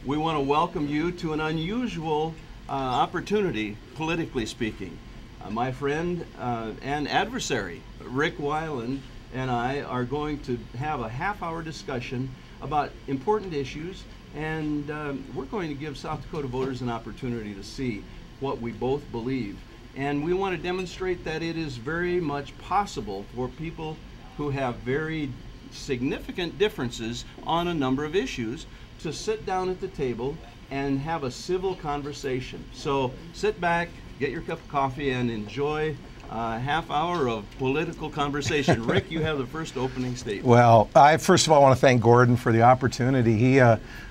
we want to welcome you to an unusual opportunity, politically speaking. My friend and adversary, Rick Weiland, and I are going to have a half-hour discussion about important issues, and we're going to give South Dakota voters an opportunity to see what we both believe. And we want to demonstrate that it is very much possible for people who have very significant differences on a number of issues to sit down at the table and have a civil conversation. So sit back, get your cup of coffee, and enjoy a half hour of political conversation. Rick, you have the first opening statement. Well, I first of all want to thank Gordon for the opportunity. He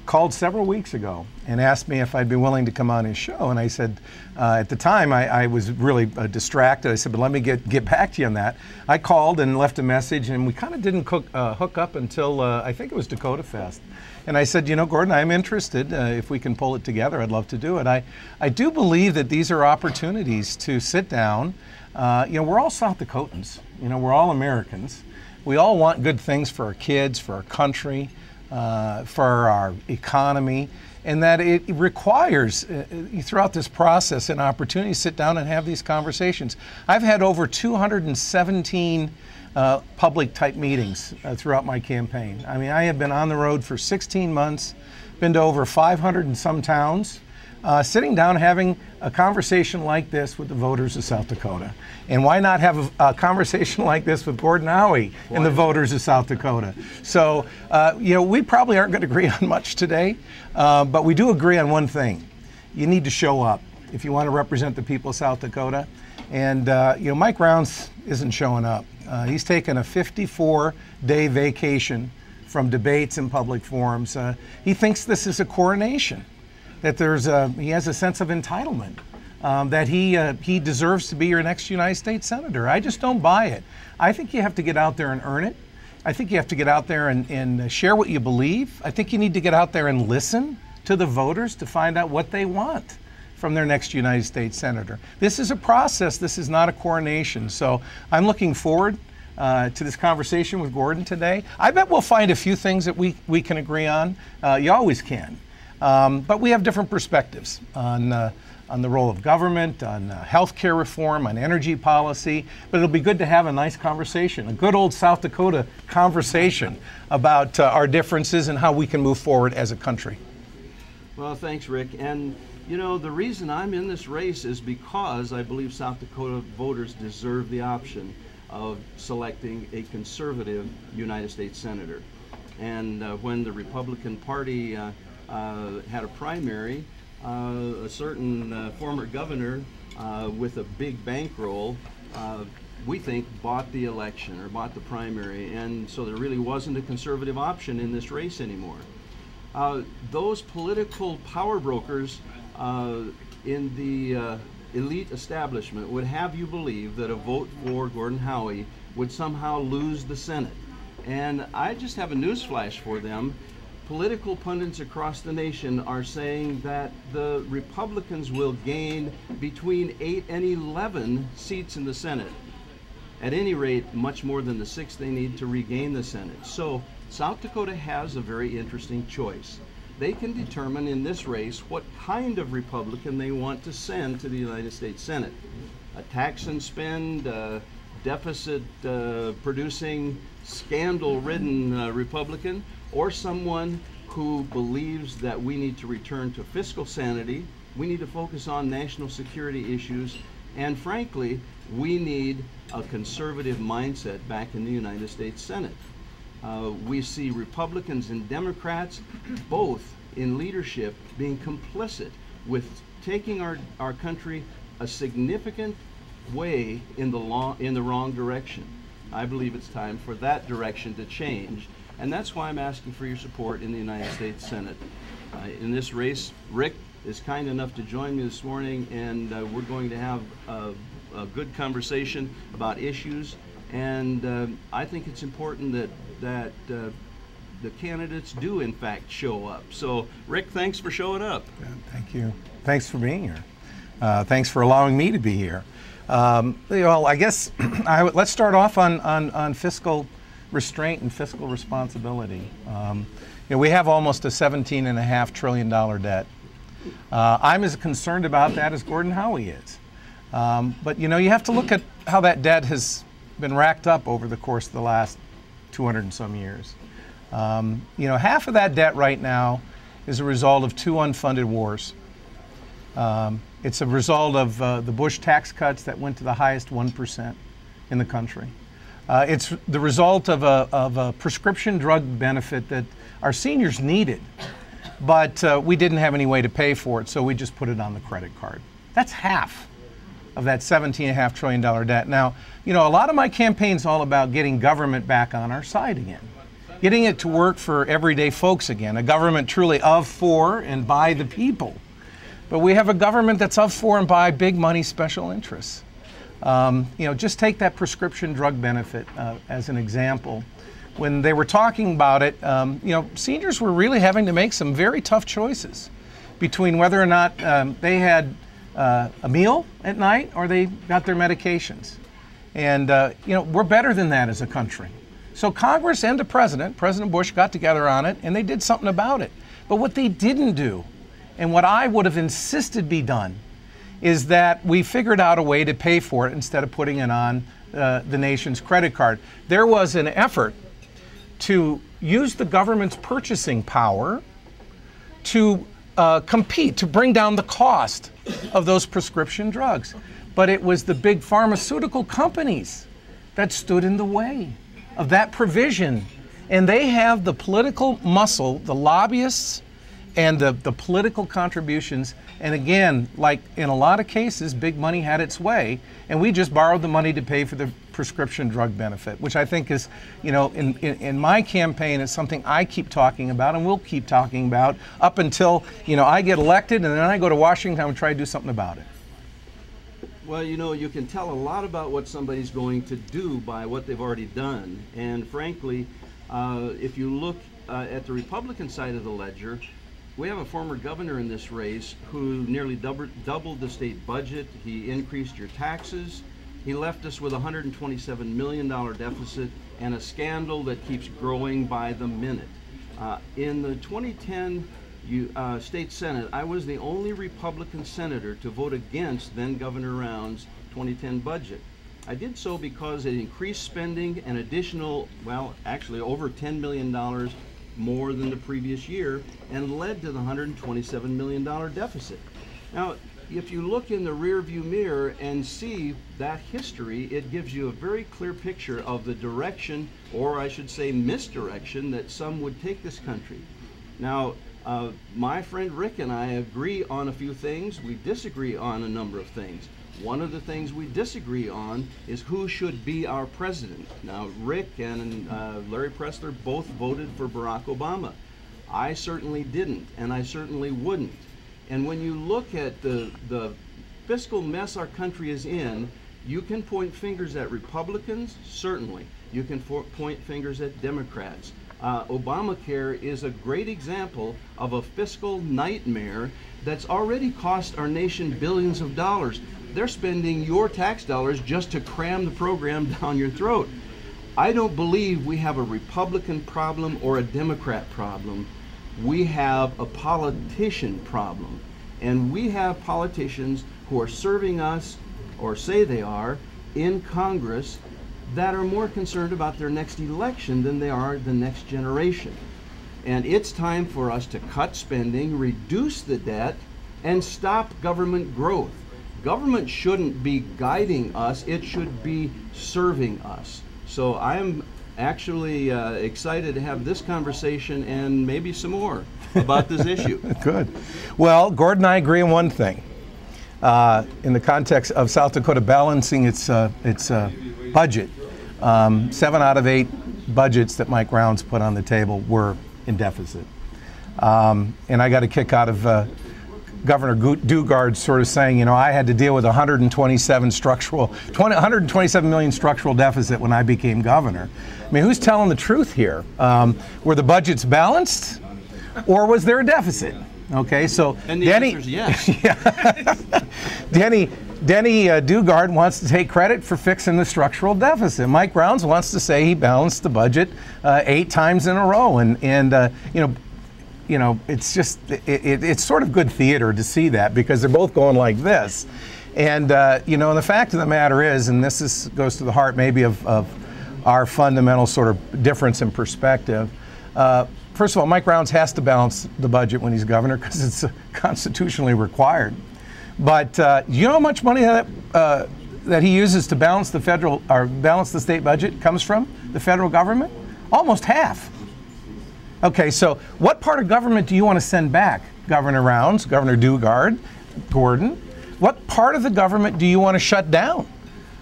called several weeks ago and asked me if I'd be willing to come on his show. And I said, at the time, I was really distracted. I said, but let me get back to you on that. I called and left a message, and we kind of didn't hook up until I think it was Dakota Fest. And I said, you know, Gordon, I'm interested. If we can pull it together, I'd love to do it. I do believe that these are opportunities to sit down. You know, we're all South Dakotans. You know, we're all Americans. We all want good things for our kids, for our country, for our economy, and that it requires, throughout this process, an opportunity to sit down and have these conversations. I've had over 217 public type meetings throughout my campaign. I mean, I have been on the road for 16 months, been to over 500 and some towns, sitting down having a conversation like this with the voters of South Dakota. And why not have a conversation like this with Gordon Howie and the voters of South Dakota? So, you know, we probably aren't going to agree on much today, but we do agree on one thing. You need to show up if you want to represent the people of South Dakota. And, you know, Mike Rounds isn't showing up. He's taken a 54-day vacation from debates and public forums. He thinks this is a coronation, that he has a sense of entitlement, that he deserves to be your next United States Senator. I just don't buy it. I think you have to get out there and earn it. I think you have to get out there and share what you believe. I think you need to get out there and listen to the voters to find out what they want from their next United States Senator. This is a process. This is not a coronation. So I'm looking forward to this conversation with Gordon today. I bet we'll find a few things that we can agree on. You always can. But we have different perspectives on the role of government, on healthcare reform, on energy policy. But it'll be good to have a nice conversation, a good old South Dakota conversation about our differences and how we can move forward as a country. Well, thanks, Rick. And you know, the reason I'm in this race is because I believe South Dakota voters deserve the option of selecting a conservative United States Senator. And when the Republican Party had a primary, a certain former governor with a big bankroll, we think, bought the election or bought the primary, and so there really wasn't a conservative option in this race anymore. Those political power brokers in the elite establishment would have you believe that a vote for Gordon Howie would somehow lose the Senate. And I just have a newsflash for them. Political pundits across the nation are saying that the Republicans will gain between 8 and 11 seats in the Senate. At any rate, much more than the 6 they need to regain the Senate. So South Dakota has a very interesting choice. They can determine in this race what kind of Republican they want to send to the United States Senate. A tax and spend, deficit producing, scandal-ridden Republican, or someone who believes that we need to return to fiscal sanity, we need to focus on national security issues, and frankly, we need a conservative mindset back in the United States Senate. We see Republicans and Democrats, both in leadership, being complicit with taking our country a significant way in the wrong direction. I believe it's time for that direction to change, and that's why I'm asking for your support in the United States Senate. In this race, Rick is kind enough to join me this morning, and we're going to have a good conversation about issues, and I think it's important that the candidates do in fact show up. So Rick, thanks for showing up. Yeah, thank you. Thanks for being here. Thanks for allowing me to be here. Well, I guess let's start off on fiscal restraint and fiscal responsibility. We have almost a $17.5 trillion debt. I'm as concerned about that as Gordon Howie is. But you have to look at how that debt has been racked up over the course of the last 200 and some years. Half of that debt right now is a result of 2 unfunded wars. It's a result of the Bush tax cuts that went to the highest 1% in the country. It's the result of a prescription drug benefit that our seniors needed, but we didn't have any way to pay for it, so we just put it on the credit card. That's half of that $17.5 trillion debt. Now, a lot of my campaign's all about getting government back on our side again, getting it to work for everyday folks again, a government truly of, for, and by the people. But we have a government that's of, for, and by big money special interests. Just take that prescription drug benefit as an example. When they were talking about it, seniors were really having to make some very tough choices between whether or not they had a meal at night or they got their medications. And, we're better than that as a country. So Congress and the President Bush, got together on it, and they did something about it. But what they didn't do, and what I would have insisted be done, is that we figured out a way to pay for it instead of putting it on the nation's credit card. There was an effort to use the government's purchasing power to compete, to bring down the cost of those prescription drugs. But it was the big pharmaceutical companies that stood in the way of that provision. And they have the political muscle, the lobbyists, and the political contributions. And again, like in a lot of cases, big money had its way, and we just borrowed the money to pay for the prescription drug benefit, which I think is, in my campaign, is something I keep talking about and will keep talking about up until, I get elected, and then I go to Washington and try to do something about it. Well, you can tell a lot about what somebody's going to do by what they've already done. And frankly, if you look at the Republican side of the ledger, we have a former governor in this race who nearly doubled the state budget. He increased your taxes. He left us with a $127 million deficit and a scandal that keeps growing by the minute. In the 2010 state Senate, I was the only Republican senator to vote against then Governor Round's 2010 budget. I did so because it increased spending an additional, well, actually over $10 million more than the previous year, and led to the $127 million deficit. Now, if you look in the rearview mirror and see that history, it gives you a very clear picture of the direction, or I should say misdirection, that some would take this country. Now, my friend Rick and I agree on a few things. We disagree on a number of things. One of the things we disagree on is who should be our president. Now, Rick and Larry Pressler both voted for Barack Obama. I certainly didn't, and I certainly wouldn't. And when you look at the fiscal mess our country is in, you can point fingers at Republicans, certainly. You can point fingers at Democrats. Obamacare is a great example of a fiscal nightmare that's already cost our nation billions of dollars. They're spending your tax dollars just to cram the program down your throat. I don't believe we have a Republican problem or a Democrat problem. We have a politician problem. And we have politicians who are serving us, or say they are, in Congress that are more concerned about their next election than they are the next generation. And it's time for us to cut spending, reduce the debt, and stop government growth. Government shouldn't be guiding us, it should be serving us. So I'm actually excited to have this conversation and maybe some more about this issue. Good. Well, Gordon and I agree on one thing. In the context of South Dakota balancing its budget, 7 out of 8 budgets that Mike Rounds put on the table were in deficit. And I got a kick out of Governor Dugard sort of saying, I had to deal with 127 million structural deficit when I became governor. I mean, who's telling the truth here? Were the budgets balanced, or was there a deficit? Okay, so and the answer is yes. Yeah. Denny, Denny Dugard wants to take credit for fixing the structural deficit. Mike Rounds wants to say he balanced the budget 8 times in a row, and it's just it's sort of good theater to see that, because they're both going like this, and the fact of the matter is, and goes to the heart maybe of our fundamental sort of difference in perspective. First of all, Mike Rounds has to balance the budget when he's governor because it's constitutionally required. But you know how much money that he uses to balance balance the state budget comes from the federal government? Almost half. Okay, so what part of government do you want to send back, Governor Rounds, Governor Dugard, Gordon? What part of the government do you want to shut down,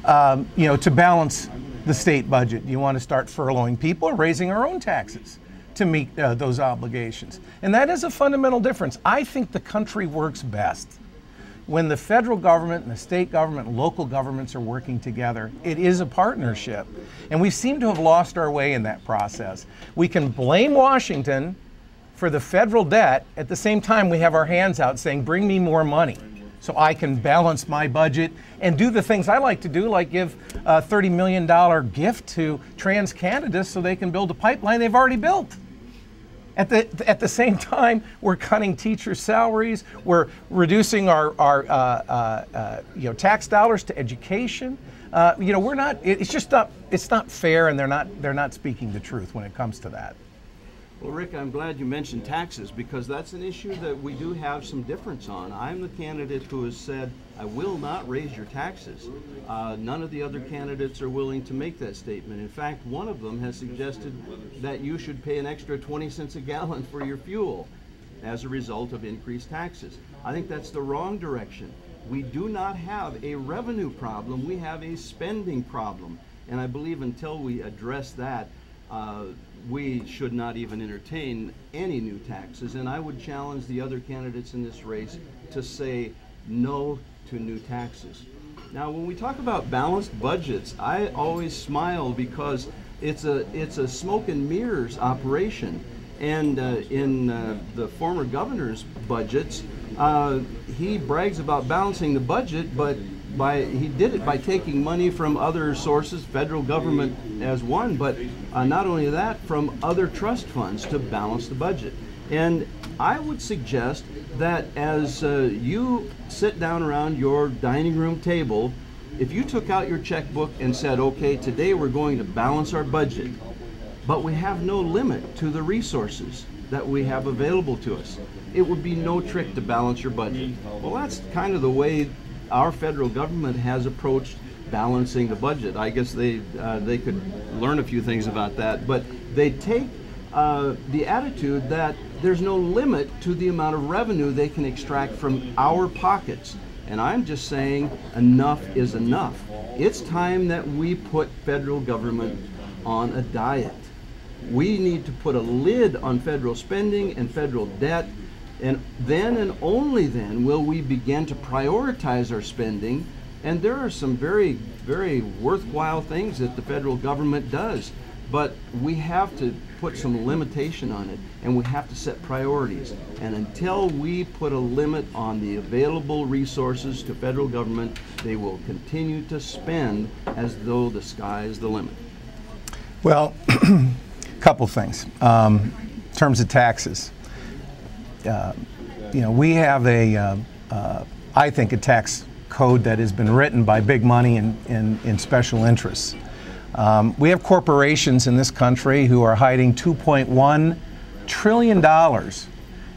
to balance the state budget? Do you want to start furloughing people or raising our own taxes to meet those obligations? And that is a fundamental difference. I think the country works best when the federal government and the state government and local governments are working together. It is a partnership. And we seem to have lost our way in that process. We can blame Washington for the federal debt. At the same time, we have our hands out saying, bring me more money so I can balance my budget and do the things I like to do, like give a $30 million gift to TransCanada so they can build a pipeline they've already built. At the same time, we're cutting teacher salaries. We're reducing our tax dollars to education. We're not. It's just not. It's not fair, and they're not speaking the truth when it comes to that. Well, Rick, I'm glad you mentioned taxes, because that's an issue that we do have some difference on. I'm the candidate who has said, I will not raise your taxes. None of the other candidates are willing to make that statement. In fact, one of them has suggested that you should pay an extra 20 cents a gallon for your fuel as a result of increased taxes. I think that's the wrong direction. We do not have a revenue problem, we have a spending problem. And I believe until we address that, we should not even entertain any new taxes. And I would challenge the other candidates in this race to say no to new taxes. Now, when we talk about balanced budgets, I always smile because it's a smoke and mirrors operation. And in the former governor's budgets, he brags about balancing the budget, but he did it by taking money from other sources, federal government as one, but not only that, from other trust funds to balance the budget. And I would suggest that as you sit down around your dining room table, if you took out your checkbook and said, okay, today we're going to balance our budget, but we have no limit to the resources that we have available to us, it would be no trick to balance your budget. Well, that's kind of the way our federal government has approached balancing the budget. I guess they could learn a few things about that, but they take the attitude that there's no limit to the amount of revenue they can extract from our pockets. And I'm just saying enough is enough. It's time that we put federal government on a diet. We need to put a lid on federal spending and federal debt, and then and only then will we begin to prioritize our spending. And there are some very, very worthwhile things that the federal government does, but we have to put some limitation on it, and we have to set priorities. And until we put a limit on the available resources to federal government, they will continue to spend as though the sky is the limit. Well, a couple things. In terms of taxes, we have I think, a tax code that has been written by big money and special interests. We have corporations in this country who are hiding $2.1 trillion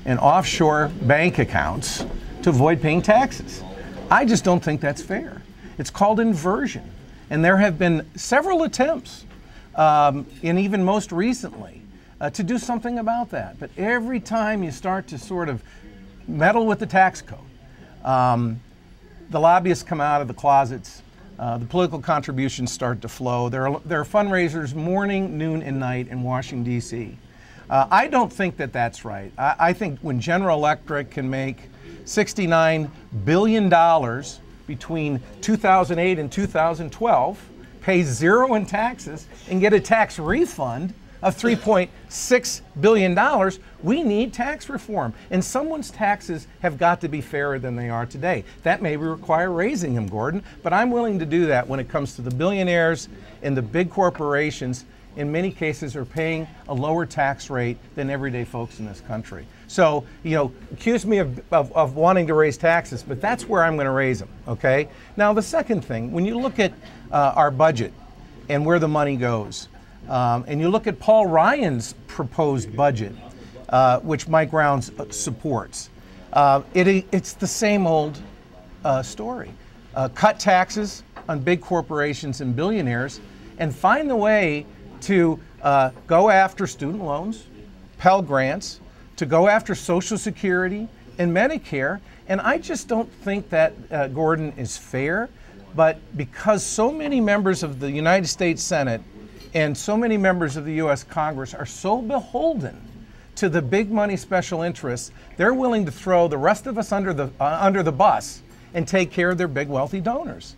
in offshore bank accounts to avoid paying taxes. I just don't think that's fair. It's called inversion. And there have been several attempts, and even most recently, to do something about that. But every time you start to sort of meddle with the tax code, the lobbyists come out of the closets, the political contributions start to flow. There are fundraisers morning, noon, and night in Washington, D.C. I don't think that that's right. I think when General Electric can make $69 billion between 2008 and 2012, pay zero in taxes, and get a tax refund of $3.6 billion, we need tax reform. And someone's taxes have got to be fairer than they are today. That may require raising them, Gordon, but I'm willing to do that when it comes to the billionaires and the big corporations. In many cases, are paying a lower tax rate than everyday folks in this country. So, accuse me of wanting to raise taxes, but that's where I'm going to raise them, okay? Now, the second thing, when you look at our budget and where the money goes, and you look at Paul Ryan's proposed budget, which Mike Rounds supports, it's the same old story. Cut taxes on big corporations and billionaires and find the way to go after student loans, Pell Grants, to go after Social Security and Medicare. And I just don't think that, Gordon, is fair. But because so many members of the United States Senate and so many members of the U.S. Congress are so beholden to the big money special interests, they're willing to throw the rest of us under the bus and take care of their big wealthy donors.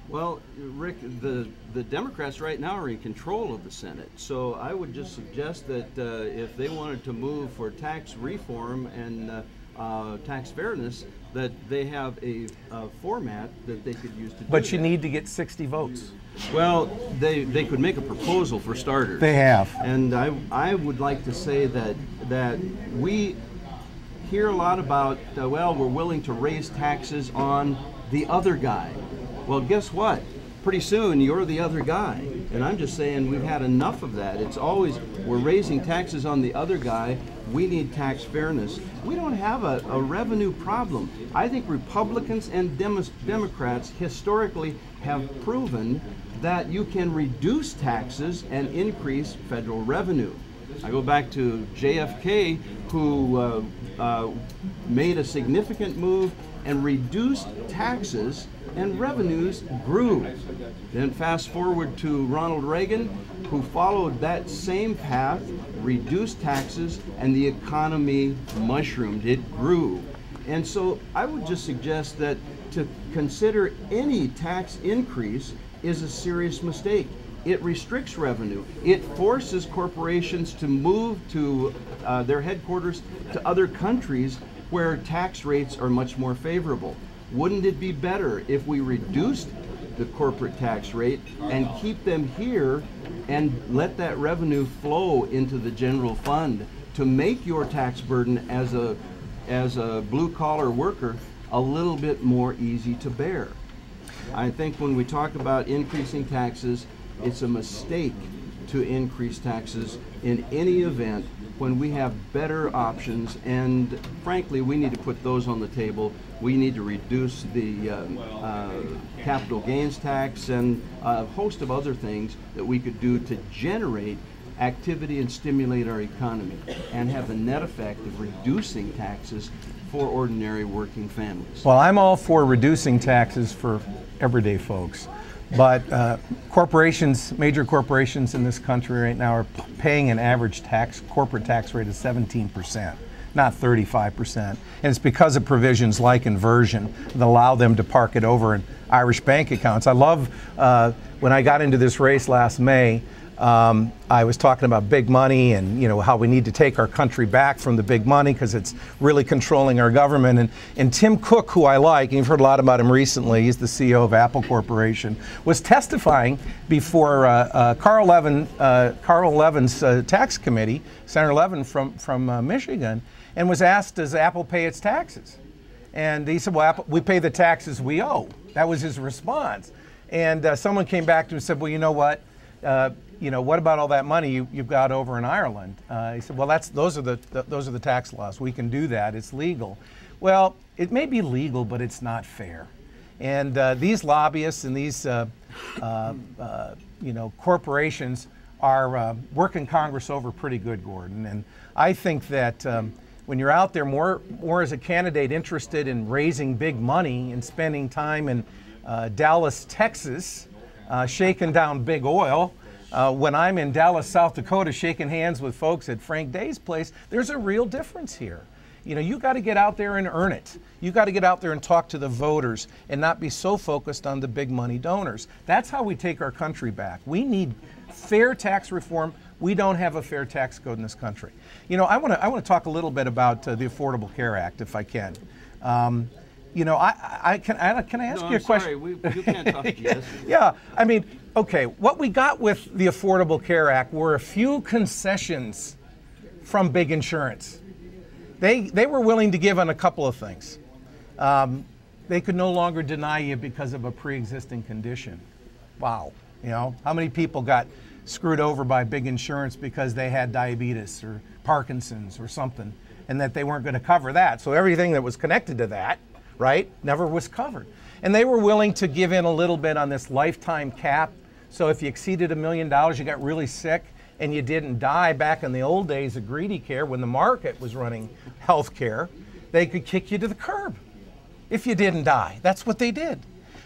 Well, Rick, the Democrats right now are in control of the Senate, so I would just suggest that if they wanted to move for tax reform and tax fairness, that they have a format that they could use to do that. But you need to get 60 votes. Well, they could make a proposal for starters. They have. And I would like to say that we hear a lot about, well, we're willing to raise taxes on the other guy. Well, guess what? Pretty soon you're the other guy. And I'm just saying we've had enough of that. It's always, we're raising taxes on the other guy. We need tax fairness. We don't have a revenue problem. I think Republicans and Democrats historically have proven that you can reduce taxes and increase federal revenue. I go back to JFK, who made a significant move and reduced taxes, and revenues grew. Then fast forward to Ronald Reagan, who followed that same path, reduced taxes, and the economy mushroomed. It grew. And so I would just suggest that to consider any tax increase is a serious mistake. It restricts revenue. It forces corporations to move to their headquarters to other countries where tax rates are much more favorable. Wouldn't it be better if we reduced the corporate tax rate and keep them here and let that revenue flow into the general fund to make your tax burden as a blue-collar worker a little bit more easy to bear? I think when we talk about increasing taxes, it's a mistake to increase taxes in any event when we have better options, and frankly, we need to put those on the table. We need to reduce the capital gains tax and a host of other things that we could do to generate activity and stimulate our economy and have the net effect of reducing taxes for ordinary working families. Well, I'm all for reducing taxes for everyday folks. But corporations, major corporations in this country right now are paying an average corporate tax rate of 17%, not 35%. And it's because of provisions like inversion that allow them to park it over in Irish bank accounts. I love when I got into this race last May, I was talking about big money and how we need to take our country back from the big money because it's really controlling our government. And Tim Cook, who I like, and you've heard a lot about him recently, he's the CEO of Apple Corporation, was testifying before Carl Levin's tax committee, Senator Levin from Michigan, and was asked, does Apple pay its taxes? And he said, well, Apple, we pay the taxes we owe. That was his response. And someone came back to him and said, well, you know what? What about all that money you've got over in Ireland? He said, well, those are the tax laws. We can do that. It's legal. Well, it may be legal, but it's not fair. And these lobbyists and these corporations are working Congress over pretty good, Gordon. And I think that when you're out there more as a candidate interested in raising big money and spending time in Dallas, Texas, shaking down big oil, when I'm in Dallas, South Dakota, shaking hands with folks at Frank Day's place, there's a real difference here. You know, you got to get out there and earn it. You got to get out there and talk to the voters and not be so focused on the big money donors. That's how we take our country back. We need fair tax reform. We don't have a fair tax code in this country. You know, I want to talk a little bit about the Affordable Care Act, if I can. You know, can I ask you a question? Sorry, you can't talk to this. Yeah, I mean, okay, what we got with the Affordable Care Act were a few concessions from big insurance. They were willing to give on a couple of things. They could no longer deny you because of a pre-existing condition. Wow, you know, how many people got screwed over by big insurance because they had diabetes or Parkinson's or something, and that they weren't going to cover that. So everything that was connected to that, right, never was covered. And they were willing to give in a little bit on this lifetime cap. So if you exceeded $1 million, you got really sick, and you didn't die back in the old days of greedy care when the market was running health care, they could kick you to the curb if you didn't die. That's what they did.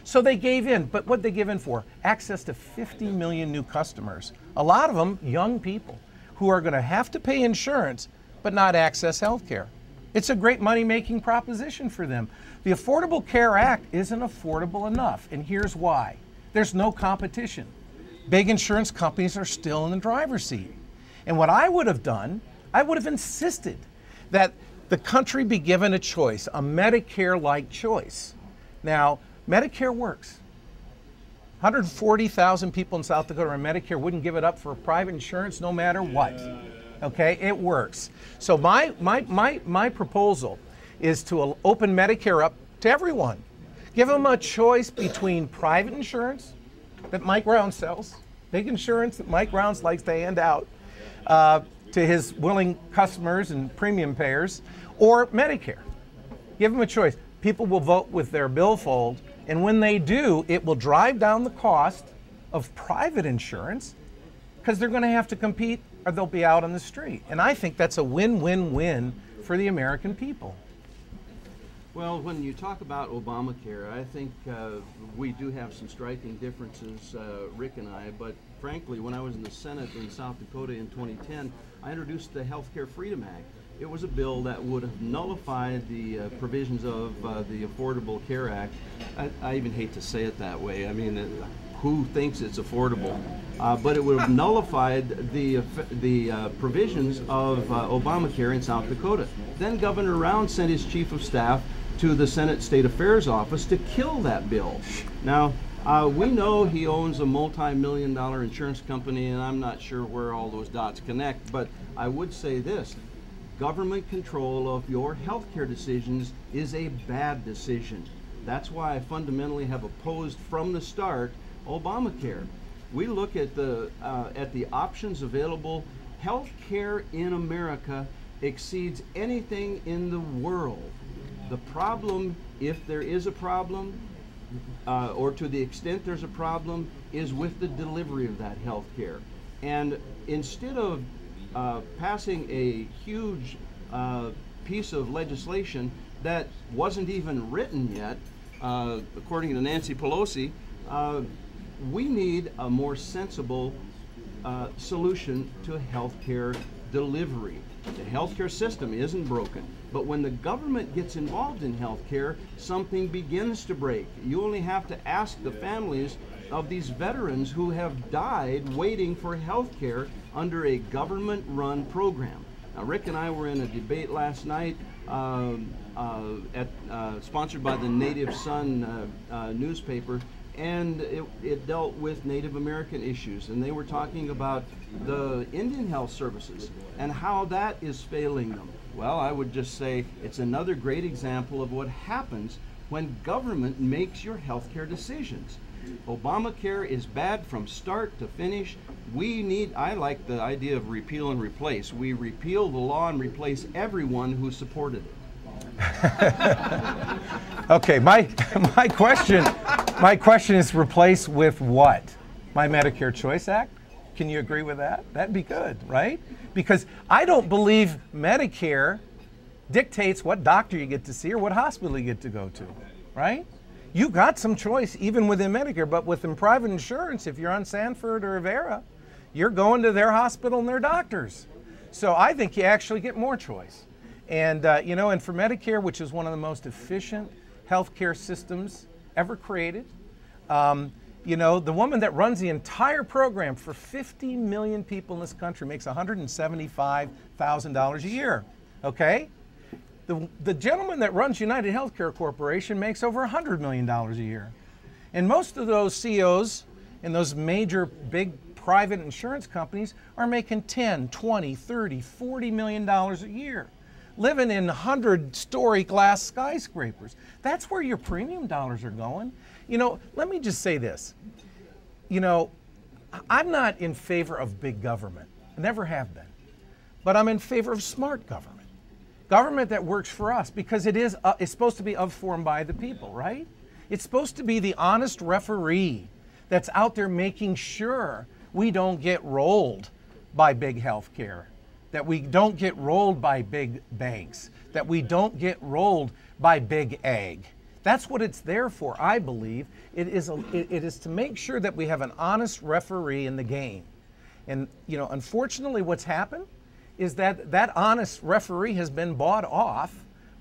So they gave in, but what they give in for? Access to 50 million new customers. A lot of them young people who are going to have to pay insurance but not access health care. It's a great money-making proposition for them. The Affordable Care Act isn't affordable enough, and here's why. There's no competition. Big insurance companies are still in the driver's seat. And what I would have done, I would have insisted that the country be given a choice, a Medicare-like choice. Now, Medicare works. 140,000 people in South Dakota on Medicare wouldn't give it up for private insurance no matter what. Okay, it works. So my proposal is to open Medicare up to everyone. Give them a choice between private insurance that Mike Rounds sells, big insurance that Mike Rounds likes to hand out to his willing customers and premium payers, or Medicare. Give them a choice. People will vote with their billfold, and when they do, it will drive down the cost of private insurance because they're going to have to compete or they'll be out on the street. And I think that's a win-win-win for the American people. Well, when you talk about Obamacare, I think we do have some striking differences, Rick and I, but frankly, when I was in the Senate in South Dakota in 2010, I introduced the Healthcare Freedom Act. It was a bill that would have nullified the provisions of the Affordable Care Act. I even hate to say it that way. I mean, who thinks it's affordable? But it would have nullified the provisions of Obamacare in South Dakota. Then Governor Rounds sent his chief of staff to the Senate State Affairs Office to kill that bill. Now, we know he owns a multi-million-dollar insurance company, and I'm not sure where all those dots connect, but I would say this. Government control of your healthcare decisions is a bad decision. That's why I fundamentally have opposed from the start Obamacare. We look at the options available. Healthcare in America exceeds anything in the world. The problem, if there is a problem, or to the extent there's a problem, is with the delivery of that health care. And instead of passing a huge piece of legislation that wasn't even written yet, according to Nancy Pelosi, we need a more sensible solution to health care delivery. The healthcare system isn't broken, but when the government gets involved in healthcare, something begins to break. You only have to ask the families of these veterans who have died waiting for healthcare under a government-run program. Now, Rick and I were in a debate last night sponsored by the Native Sun newspaper, and it dealt with Native American issues, and they were talking about the Indian Health Services and how that is failing them. Well, I would just say it's another great example of what happens when government makes your healthcare decisions. Obamacare is bad from start to finish. I like the idea of repeal and replace. We repeal the law and replace everyone who supported it. Okay, my question is replace with what? My Medicare Choice Act? Can you agree with that? That'd be good, right? Because I don't believe Medicare dictates what doctor you get to see or what hospital you get to go to, right? You've got some choice even within Medicare, but within private insurance, if you're on Sanford or Avera, you're going to their hospital and their doctors. So I think you actually get more choice. And you know, and for Medicare, which is one of the most efficient healthcare systems ever created, you know, the woman that runs the entire program for 50 million people in this country makes $175,000 a year, okay? The gentleman that runs United Healthcare Corporation makes over $100 million a year. And most of those CEOs in those major big private insurance companies are making 10, 20, 30, 40 million dollars a year, living in 100-story glass skyscrapers. That's where your premium dollars are going. You know, let me just say this. You know, I'm not in favor of big government. I never have been. But I'm in favor of smart government. Government that works for us, because it's supposed to be of, for, and by the people, right? It's supposed to be the honest referee that's out there making sure we don't get rolled by big healthcare, that we don't get rolled by big banks, that we don't get rolled by big ag. That's what it's there for, I believe. It is to make sure that we have an honest referee in the game. And you know, unfortunately, what's happened is that that honest referee has been bought off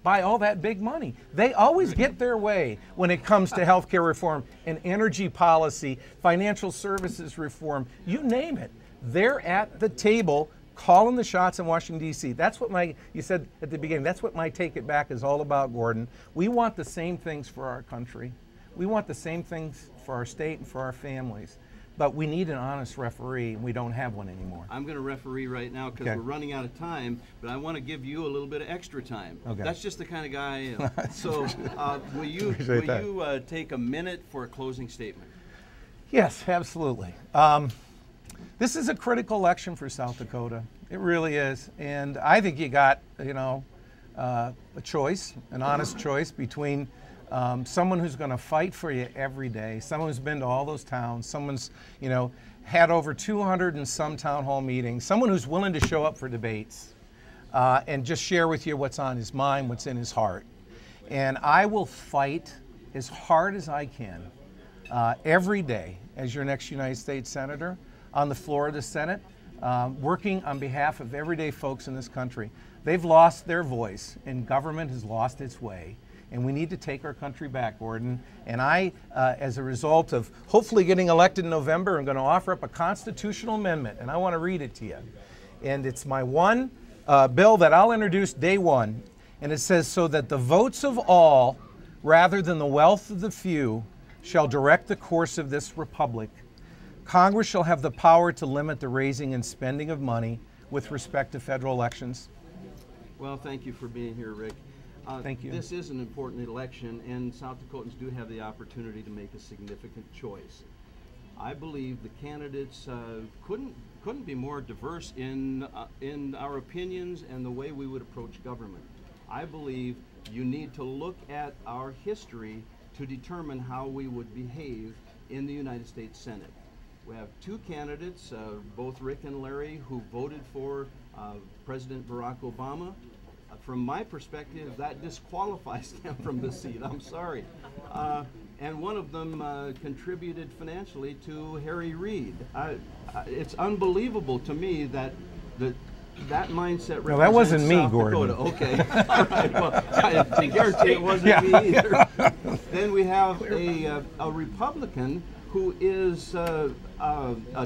by all that big money. They always get their way when it comes to healthcare reform and energy policy, financial services reform, you name it. They're at the table calling the shots in Washington, D.C. That's what you said at the beginning, that's what my Take It Back is all about, Gordon. We want the same things for our country. We want the same things for our state and for our families. But we need an honest referee, and we don't have one anymore. I'm going to referee right now because we're running out of time, but I want to give you a little bit of extra time. Okay. That's just the kind of guy I am. So will you take a minute for a closing statement? Yes, absolutely. This is a critical election for South Dakota. It really is. And I think you got, you know, a choice, an honest choice between someone who's going to fight for you every day, someone who's been to all those towns, someone's, you know, had over 200 and some town hall meetings, someone who's willing to show up for debates and just share with you what's on his mind, what's in his heart. And I will fight as hard as I can every day as your next United States Senator on the floor of the Senate, working on behalf of everyday folks in this country. They've lost their voice and government has lost its way. And we need to take our country back, Gordon. And I, as a result of hopefully getting elected in November, I'm going to offer up a constitutional amendment, and I want to read it to you. And it's my one bill that I'll introduce day one. And it says, so that the votes of all, rather than the wealth of the few, shall direct the course of this republic. Congress shall have the power to limit the raising and spending of money with respect to federal elections. Well, thank you for being here, Rick. Thank you. This is an important election, and South Dakotans do have the opportunity to make a significant choice. I believe the candidates couldn't be more diverse in our opinions and the way we would approach government. I believe you need to look at our history to determine how we would behave in the United States Senate. We have two candidates, both Rick and Larry, who voted for President Barack Obama. From my perspective, that disqualifies them from the seat. I'm sorry. And one of them contributed financially to Harry Reid. It's unbelievable to me that that mindset represents no, that wasn't me, South Gordon. Dakota. Okay. All right. Well, I guarantee it wasn't me either. Then we have a Republican who is a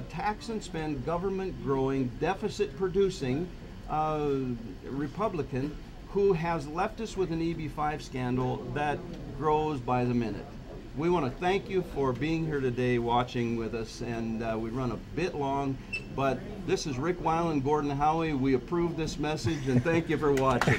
tax and spend, government growing, deficit producing Republican who has left us with an EB5 scandal that grows by the minute. We want to thank you for being here today watching with us, and we run a bit long, but this is Rick Weiland, Gordon Howie. We approve this message, and thank you for watching.